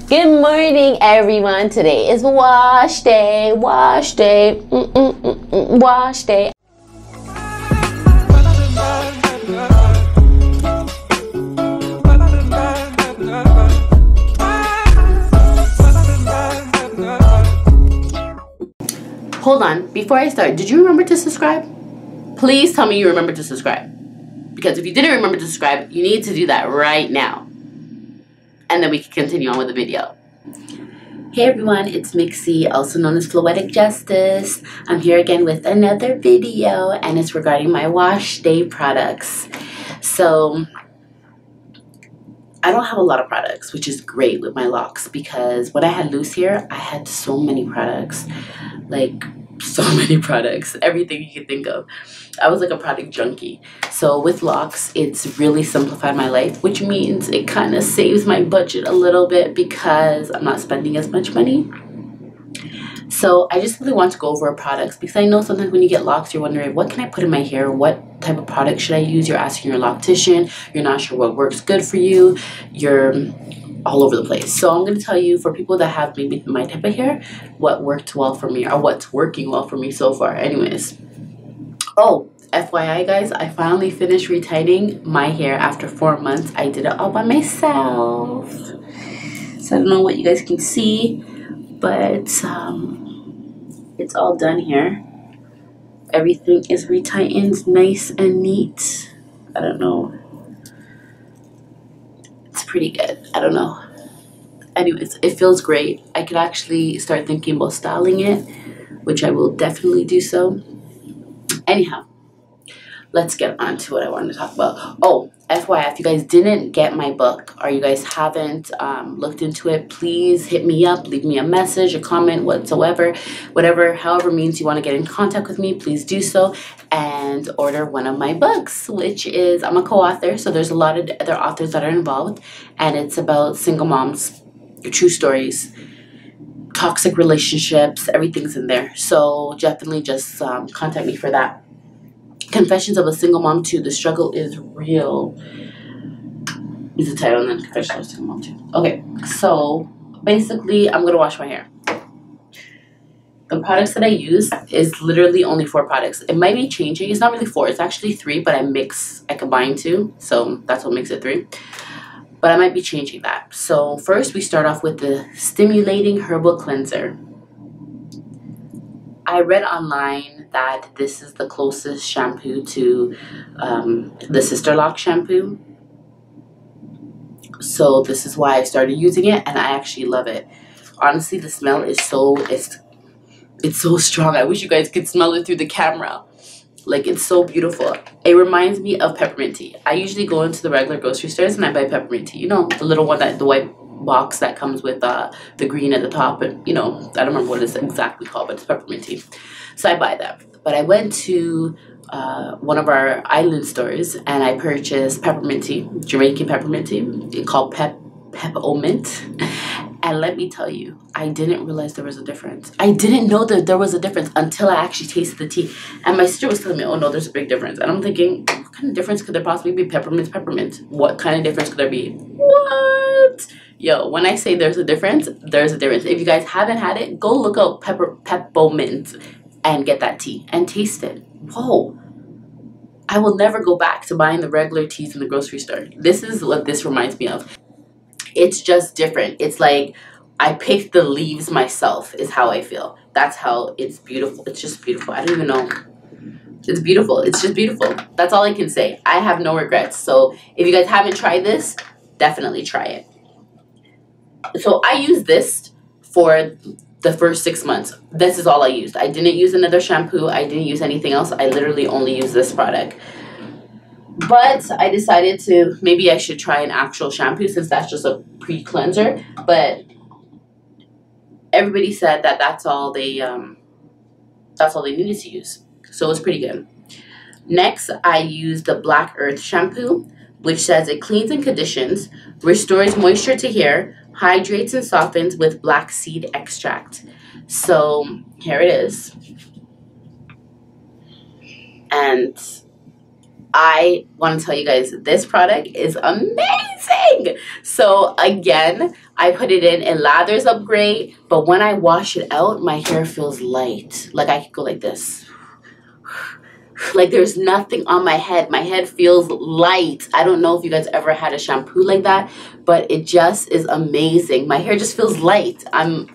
Good morning, everyone. Today is wash day, wash day, wash day. Hold on, before I start, did you remember to subscribe? Please tell me you remember to subscribe. Because if you didn't remember to subscribe, you need to do that right now. And then we can continue on with the video. Hey everyone, it's Mixie, also known as Floetic Justice. I'm here again with another video, and it's regarding my wash day products. So, I don't have a lot of products, which is great with my locks, because when I had loose hair, I had so many products. Like, so many products, everything you could think of. I was like a product junkie. So with locks, it's really simplified my life, which means it kind of saves my budget a little bit because I'm not spending as much money. So I just really want to go over products, because I know sometimes when you get locks, you're wondering, what can I put in my hair? What type of product should I use? You're asking your loctician. You're not sure what works good for you. You're all over the place. So I'm going to tell you, for people that have maybe my type of hair, what worked well for me, or what's working well for me so far. Anyways. Oh, FYI guys, I finally finished retightening my hair after 4 months. I did it all by myself. So I don't know what you guys can see, but it's all done here. Everything is retightened nice and neat. I don't know. It's pretty good. I don't know. Anyways, it feels great. I could actually start thinking about styling it, which I will definitely do so. Anyhow, let's get on to what I wanted to talk about. Oh, FYI, if you guys didn't get my book, or you guys haven't looked into it, please hit me up, leave me a message, a comment, whatsoever, whatever, however means you want to get in contact with me, please do so, and order one of my books, which is, I'm a co-author, so there's a lot of other authors that are involved, and it's about single moms, true stories, toxic relationships, everything's in there. So definitely just contact me for that. Confessions of a Single Mom 2, The Struggle is Real is the title, and then Confessions of a Single Mom 2. Okay, so basically I'm gonna wash my hair. The products that I use is literally only 4 products. It might be changing. It's not really 4, it's actually 3, but I combine 2, so that's what makes it 3. But I might be changing that. So first we start off with the Stimulating Herbal Cleanser. I read online that this is the closest shampoo to the Sister Lock shampoo. So this is why I started using it, and I actually love it. Honestly, the smell is it's so strong. I wish you guys could smell it through the camera. Like, it's so beautiful. It reminds me of peppermint tea. I usually go into the regular grocery stores and I buy peppermint tea. You know, the little one, the white box that comes with the green at the top, and you know, I don't remember what it's exactly called, but it's peppermint tea. So I buy that. But I went to one of our island stores and I purchased peppermint tea, Jamaican peppermint tea. It's called Pep-O-Mint. And let me tell you, I didn't realize there was a difference. I didn't know that there was a difference until I actually tasted the tea. And my sister was telling me, oh no, there's a big difference. And I'm thinking, what kind of difference could there possibly be? Peppermint. What kind of difference could there be? What? Yo, when I say there's a difference, there's a difference. If you guys haven't had it, go look up Pep-O-Mint and get that tea and taste it. Whoa. I will never go back to buying the regular teas in the grocery store. This is what this reminds me of. It's just different. It's like I picked the leaves myself is how I feel. That's how it's beautiful. It's just beautiful. I don't even know. It's beautiful. It's just beautiful. That's all I can say. I have no regrets. So if you guys haven't tried this, definitely try it. So I used this for the first 6 months. This is all I used. I didn't use another shampoo. I didn't use anything else. I literally only used this product. But I decided maybe I should try an actual shampoo, since that's just a pre-cleanser. But everybody said that that's all they needed to use. So it's pretty good. Next, I used the Black Earth shampoo, which says it cleans and conditions, restores moisture to hair, hydrates and softens with black seed extract. So here it is. And I want to tell you guys, this product is amazing. So again, I put it in, it lathers up great, but when I wash it out, my hair feels light. Like I could go like this. Like there's nothing on my head. My head feels light. I don't know if you guys ever had a shampoo like that, but it just is amazing. My hair just feels light. I'm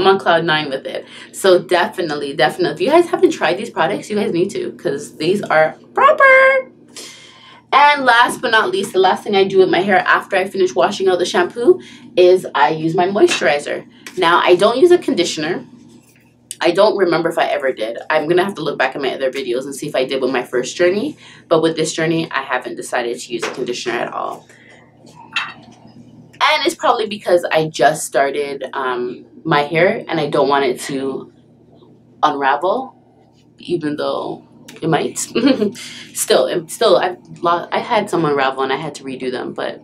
on cloud 9 with it. So definitely, if you guys haven't tried these products, you guys need to, because these are proper. And last but not least, the last thing I do with my hair after I finish washing out the shampoo is I use my moisturizer. Now, I don't use a conditioner. I don't remember if I ever did. I'm going to have to look back at my other videos and see if I did with my first journey. But with this journey, I haven't decided to use a conditioner at all. And it's probably because I just started my hair and I don't want it to unravel, even though it might. still, I had some unravel and I had to redo them, but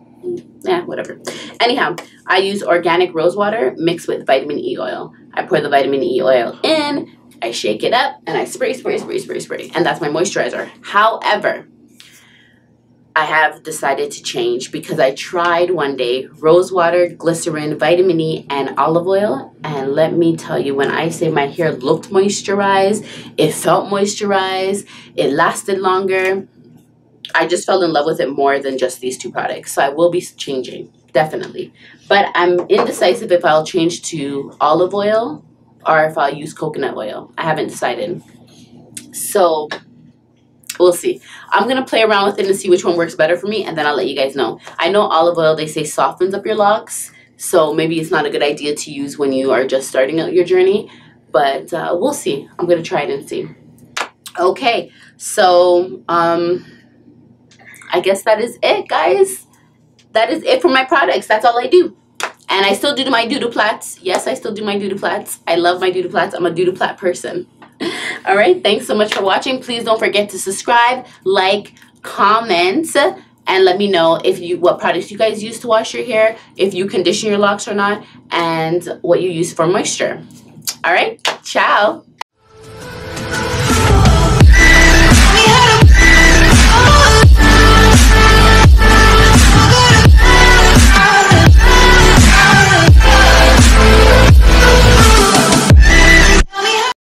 yeah, whatever. Anyhow, I use organic rose water mixed with vitamin E oil. I pour the vitamin E oil in, I shake it up, and I spray. And that's my moisturizer. However, I have decided to change because I tried one day rose water, glycerin, vitamin E, and olive oil. And let me tell you, when I say my hair looked moisturized, it felt moisturized, it lasted longer. I just fell in love with it more than just these two products. So I will be changing, definitely. But I'm indecisive if I'll change to olive oil or if I'll use coconut oil. I haven't decided. So we'll see. I'm going to play around with it and see which one works better for me, and then I'll let you guys know. I know olive oil, they say, softens up your locks. So maybe it's not a good idea to use when you are just starting out your journey. But we'll see. I'm going to try it and see. Okay, so I guess that is it, guys. That is it for my products. That's all I do. And I still do my doodle-plats. Yes, I still do my doodle-plats. I love my doodle-plats. I'm a doodle-plat person. All right, thanks so much for watching. Please don't forget to subscribe, like, comment, and let me know what products you guys use to wash your hair, if you condition your locks or not, and what you use for moisture. All right, ciao.